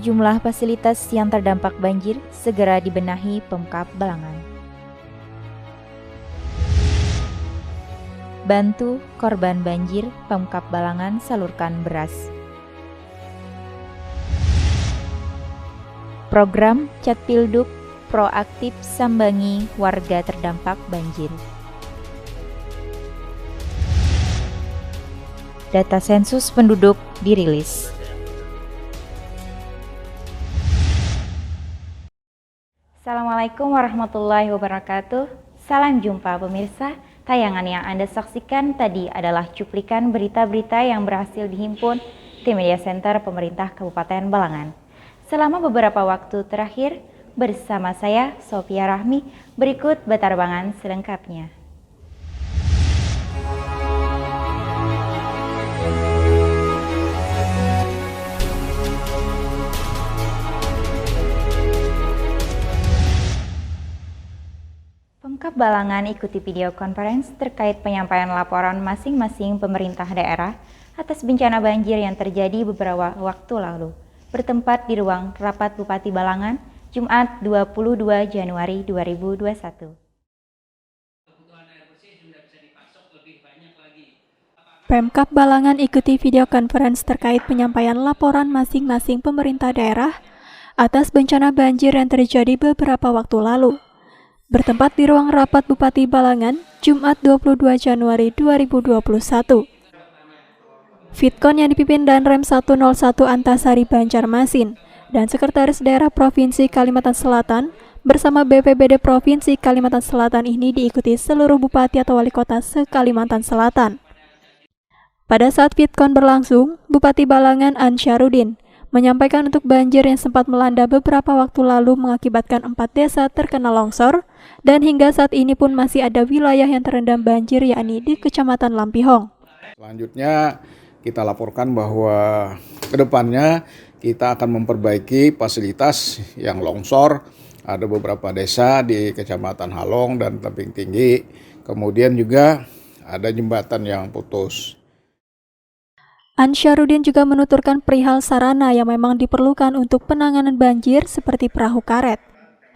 Sejumlah fasilitas yang terdampak banjir segera dibenahi Pemkab Balangan. Bantu korban banjir, Pemkab Balangan salurkan beras. Program Catpilduk proaktif sambangi warga terdampak banjir. Data sensus penduduk dirilis. Assalamualaikum warahmatullahi wabarakatuh. Salam jumpa pemirsa. Tayangan yang Anda saksikan tadi adalah cuplikan berita-berita yang berhasil dihimpun tim Media Center Pemerintah Kabupaten Balangan. Selama beberapa waktu terakhir, bersama saya, Sophia Rahmi, berikut batarbangan selengkapnya. Pemkab Balangan ikuti video conference terkait penyampaian laporan masing-masing pemerintah daerah atas bencana banjir yang terjadi beberapa waktu lalu, bertempat di ruang Rapat Bupati Balangan, Jumat 22 Januari 2021. Pemkab Balangan ikuti video conference terkait penyampaian laporan masing-masing pemerintah daerah atas bencana banjir yang terjadi beberapa waktu lalu, bertempat di ruang Rapat Bupati Balangan, Jumat 22 Januari 2021. Vidcon yang dipimpin Danrem 101 Antasari Banjarmasin dan Sekretaris Daerah Provinsi Kalimantan Selatan bersama BPBD Provinsi Kalimantan Selatan ini diikuti seluruh bupati atau wali kota se-Kalimantan Selatan. Pada saat Vidcon berlangsung, Bupati Balangan Ansyarudin menyampaikan untuk banjir yang sempat melanda beberapa waktu lalu mengakibatkan 4 desa terkena longsor dan hingga saat ini pun masih ada wilayah yang terendam banjir yakni di Kecamatan Lampihong. Selanjutnya kita laporkan bahwa kedepannya kita akan memperbaiki fasilitas yang longsor. Ada beberapa desa di Kecamatan Halong dan Tebing Tinggi, kemudian juga ada jembatan yang putus. Ansyarudin juga menuturkan perihal sarana yang memang diperlukan untuk penanganan banjir seperti perahu karet.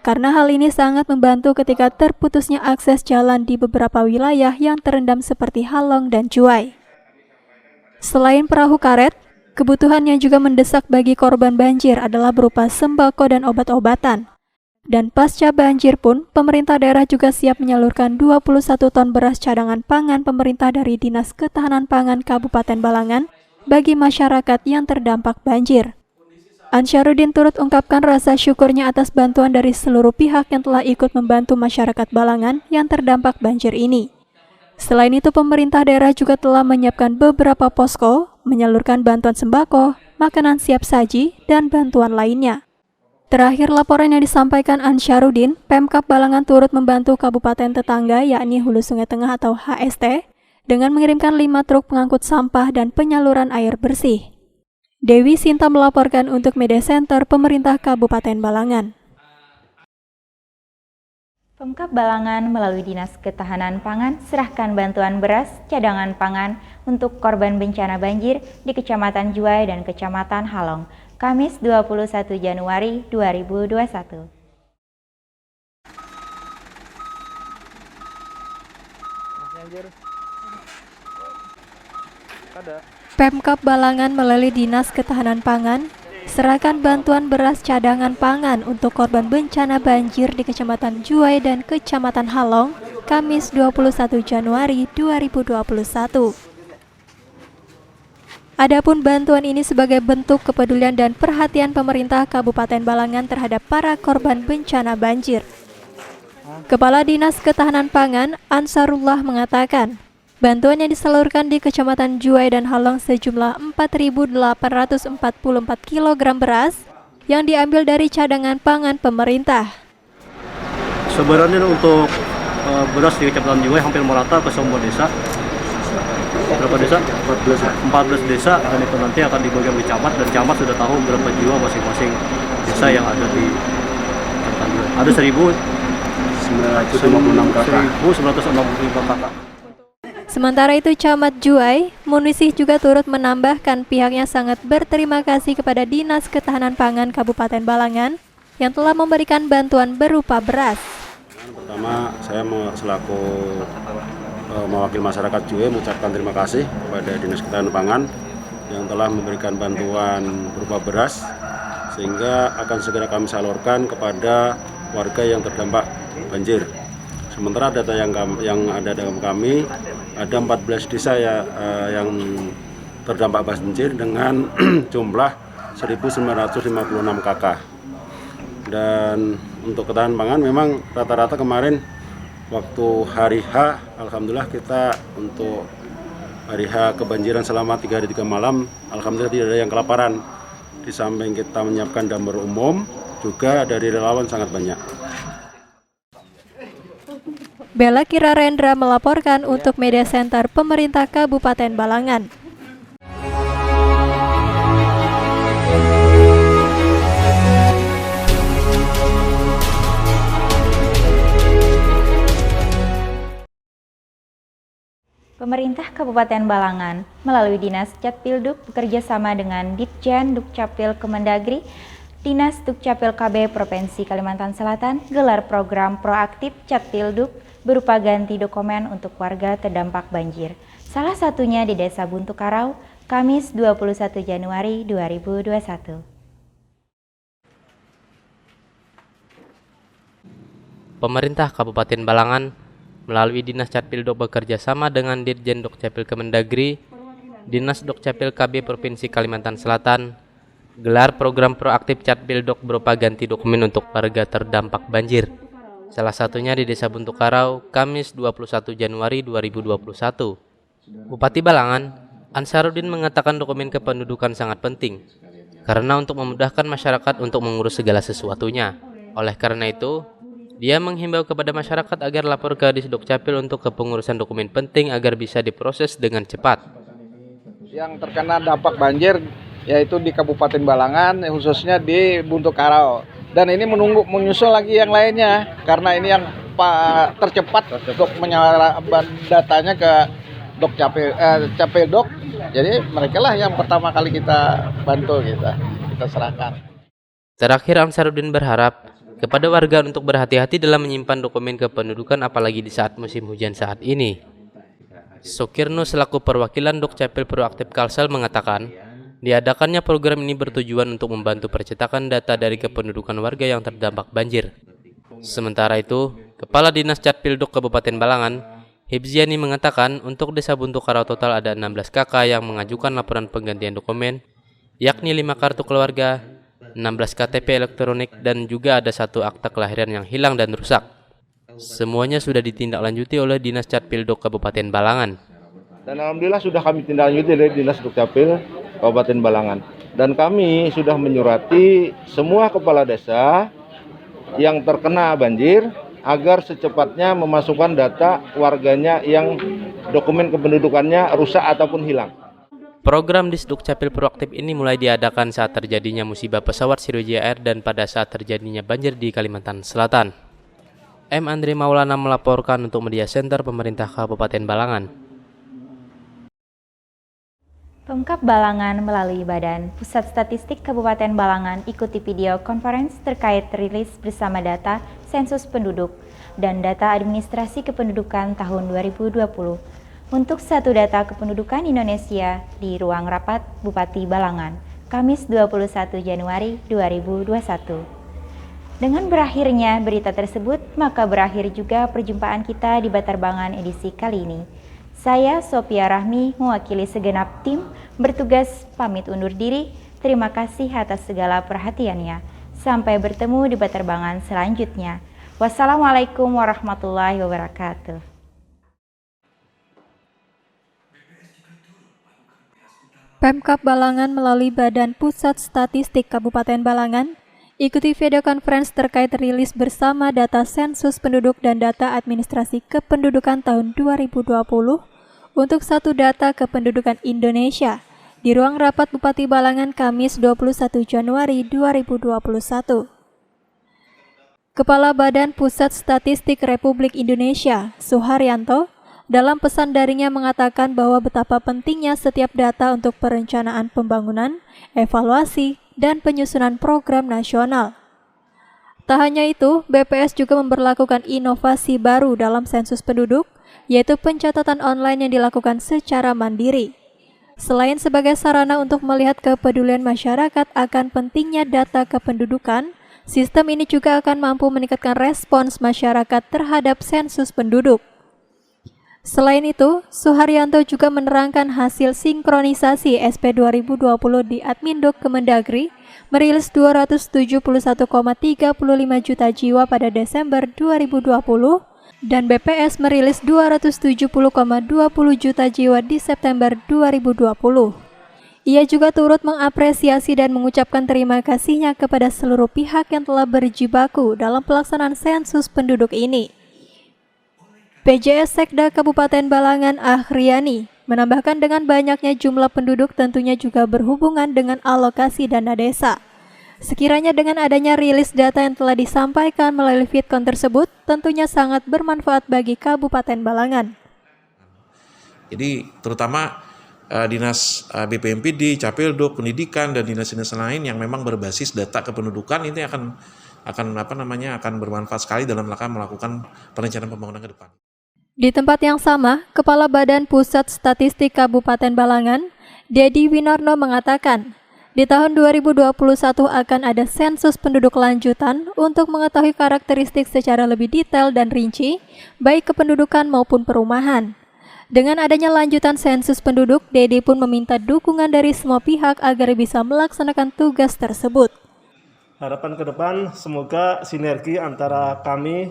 Karena hal ini sangat membantu ketika terputusnya akses jalan di beberapa wilayah yang terendam seperti Halong dan Cuai. Selain perahu karet, kebutuhan yang juga mendesak bagi korban banjir adalah berupa sembako dan obat-obatan. Dan pasca banjir pun, pemerintah daerah juga siap menyalurkan 21 ton beras cadangan pangan pemerintah dari Dinas Ketahanan Pangan Kabupaten Balangan bagi masyarakat yang terdampak banjir. Ansyarudin turut ungkapkan rasa syukurnya atas bantuan dari seluruh pihak yang telah ikut membantu masyarakat Balangan yang terdampak banjir ini. Selain itu, pemerintah daerah juga telah menyiapkan beberapa posko, menyalurkan bantuan sembako, makanan siap saji, dan bantuan lainnya. Terakhir laporan yang disampaikan Ansyarudin, Pemkab Balangan turut membantu kabupaten tetangga yakni Hulu Sungai Tengah atau HST dengan mengirimkan 5 truk pengangkut sampah dan penyaluran air bersih. Dewi Sinta melaporkan untuk Media Center Pemerintah Kabupaten Balangan. Pemkab Balangan melalui Dinas Ketahanan Pangan serahkan bantuan beras cadangan pangan untuk korban bencana banjir di Kecamatan Juai dan Kecamatan Halong, Kamis 21 Januari 2021. Pemkab Balangan melalui Dinas Ketahanan Pangan serahkan bantuan beras cadangan pangan untuk korban bencana banjir di Kecamatan Juai dan Kecamatan Halong, Kamis 21 Januari 2021. Adapun bantuan ini sebagai bentuk kepedulian dan perhatian pemerintah Kabupaten Balangan terhadap para korban bencana banjir. Kepala Dinas Ketahanan Pangan Ansarullah mengatakan, bantuan yang disalurkan di Kecamatan Juai dan Halong sejumlah 4.844 kg beras yang diambil dari cadangan pangan pemerintah. Sebenarnya untuk beras di Kecamatan Juai hampir merata ke semua desa. Berapa desa? 14 desa, dan itu nanti akan dibagi oleh camat, dan camat sudah tahu berapa jiwa masing-masing desa yang ada di Kecamatan Juai. Ada 1.956 kakak. Sementara itu Camat Juai, Munisih juga turut menambahkan pihaknya sangat berterima kasih kepada Dinas Ketahanan Pangan Kabupaten Balangan yang telah memberikan bantuan berupa beras. Pertama, saya selaku mewakili masyarakat Juwe mengucapkan terima kasih kepada Dinas Ketahanan Pangan yang telah memberikan bantuan berupa beras, sehingga akan segera kami salurkan kepada warga yang terdampak banjir. Sementara data yang ada dalam kami, ada 14 desa yang terdampak banjir dengan jumlah 1.956 KK. Dan untuk ketahanan pangan memang rata-rata kemarin waktu hari H, alhamdulillah kita untuk hari H kebanjiran selama 3 hari 3 malam, alhamdulillah tidak ada yang kelaparan. Di samping kita menyiapkan dapur umum, juga dari relawan sangat banyak. Bella Kirarendra melaporkan untuk Media Center Pemerintah Kabupaten Balangan. Pemerintah Kabupaten Balangan melalui Dinas Catpilduk bekerja sama dengan Ditjen Dukcapil Kemendagri, Dinas Dukcapil KB Provinsi Kalimantan Selatan gelar program proaktif Catpilduk berupa ganti dokumen untuk warga terdampak banjir. Salah satunya di Desa Buntu Karau, Kamis 21 Januari 2021. Pemerintah Kabupaten Balangan melalui Dinas Catpilduk bekerja sama dengan Ditjen Dukcapil Kemendagri, Dinas Dukcapil KB Provinsi Kalimantan Selatan gelar program proaktif Catpilduk berupa ganti dokumen untuk warga terdampak banjir. Salah satunya di Desa Buntu Karau, Kamis 21 Januari 2021. Bupati Balangan, Ansarudin mengatakan dokumen kependudukan sangat penting karena untuk memudahkan masyarakat untuk mengurus segala sesuatunya. Oleh karena itu, dia menghimbau kepada masyarakat agar lapor ke Disdukcapil untuk kepengurusan dokumen penting agar bisa diproses dengan cepat. Yang terkena dampak banjir yaitu di Kabupaten Balangan, khususnya di Buntu Karau. Dan ini menyusul lagi yang lainnya, karena ini yang tercepat untuk menyalurkan datanya ke Catpilduk. Jadi mereka lah yang pertama kali kita bantu, kita serahkan. Terakhir, Ansarudin berharap kepada warga untuk berhati-hati dalam menyimpan dokumen kependudukan apalagi di saat musim hujan saat ini. Sukirno selaku perwakilan Dukcapil Proaktif Kalsel mengatakan, diadakannya program ini bertujuan untuk membantu percetakan data dari kependudukan warga yang terdampak banjir. Sementara itu, Kepala Dinas Catpilduk Kabupaten Balangan, Hibziani mengatakan untuk Desa Buntu Karau total ada 16 KK yang mengajukan laporan penggantian dokumen, yakni 5 kartu keluarga, 16 KTP elektronik, dan juga ada 1 akta kelahiran yang hilang dan rusak. Semuanya sudah ditindaklanjuti oleh Dinas Catpilduk Kabupaten Balangan. Dan alhamdulillah sudah kami tindaklanjuti dari Dinas Dukcapil Kabupaten Balangan. Dan kami sudah menyurati semua kepala desa yang terkena banjir agar secepatnya memasukkan data warganya yang dokumen kependudukannya rusak ataupun hilang. Program Disdukcapil Proaktif ini mulai diadakan saat terjadinya musibah pesawat Sriwijaya Air dan pada saat terjadinya banjir di Kalimantan Selatan. M. Andre Maulana melaporkan untuk Media Center Pemerintah Kabupaten Balangan. Pemkab Balangan melalui Badan Pusat Statistik Kabupaten Balangan ikuti video conference terkait rilis bersama data sensus penduduk dan data administrasi kependudukan tahun 2020 untuk satu data kependudukan Indonesia di ruang rapat Bupati Balangan, Kamis 21 Januari 2021. Dengan berakhirnya berita tersebut, maka berakhir juga perjumpaan kita di Batarbangan edisi kali ini. Saya, Sophia Rahmi, mewakili segenap tim, bertugas pamit undur diri. Terima kasih atas segala perhatiannya. Sampai bertemu di Batarbangan selanjutnya. Wassalamualaikum warahmatullahi wabarakatuh. Pemkab Balangan melalui Badan Pusat Statistik Kabupaten Balangan ikuti video conference terkait rilis bersama data sensus penduduk dan data administrasi kependudukan tahun 2020 untuk satu data kependudukan Indonesia di ruang rapat Bupati Balangan Kamis 21 Januari 2021. Kepala Badan Pusat Statistik Republik Indonesia, Suharyanto, dalam pesan daringnya mengatakan bahwa betapa pentingnya setiap data untuk perencanaan pembangunan, evaluasi, dan penyusunan program nasional. Tak hanya itu, BPS juga memberlakukan inovasi baru dalam sensus penduduk, yaitu pencatatan online yang dilakukan secara mandiri. Selain sebagai sarana untuk melihat kepedulian masyarakat akan pentingnya data kependudukan, sistem ini juga akan mampu meningkatkan respons masyarakat terhadap sensus penduduk. Selain itu, Suharyanto juga menerangkan hasil sinkronisasi SP 2020 di Adminduk Kemendagri merilis 271,35 juta jiwa pada Desember 2020 dan BPS merilis 270,20 juta jiwa di September 2020. Ia juga turut mengapresiasi dan mengucapkan terima kasihnya kepada seluruh pihak yang telah berjibaku dalam pelaksanaan sensus penduduk ini. PJS Sekda Kabupaten Balangan Ahriani menambahkan dengan banyaknya jumlah penduduk tentunya juga berhubungan dengan alokasi dana desa. Sekiranya dengan adanya rilis data yang telah disampaikan melalui Fitcon tersebut, tentunya sangat bermanfaat bagi Kabupaten Balangan. Jadi terutama Dinas BPMPD, Capilduk, Pendidikan, dan dinas-dinas lain yang memang berbasis data kependudukan ini akan bermanfaat sekali dalam rangka melakukan perencanaan pembangunan ke depan. Di tempat yang sama, Kepala Badan Pusat Statistik Kabupaten Balangan, Dedi Winarno mengatakan, di tahun 2021 akan ada sensus penduduk lanjutan untuk mengetahui karakteristik secara lebih detail dan rinci, baik kependudukan maupun perumahan. Dengan adanya lanjutan sensus penduduk, Dedi pun meminta dukungan dari semua pihak agar bisa melaksanakan tugas tersebut. Harapan ke depan semoga sinergi antara kami,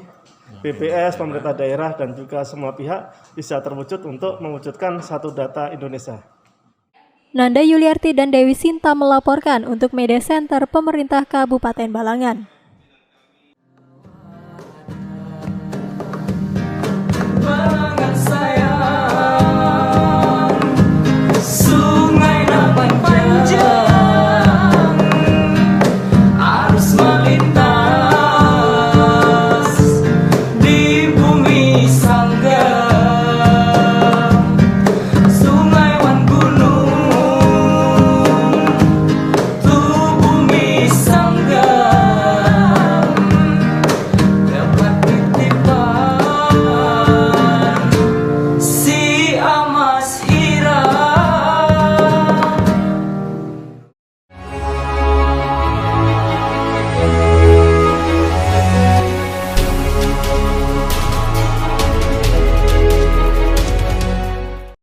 BPS, pemerintah daerah, dan juga semua pihak bisa terwujud untuk mewujudkan satu data Indonesia. Nanda Yuliarti dan Dewi Sinta melaporkan untuk Media Center Pemerintah Kabupaten Balangan.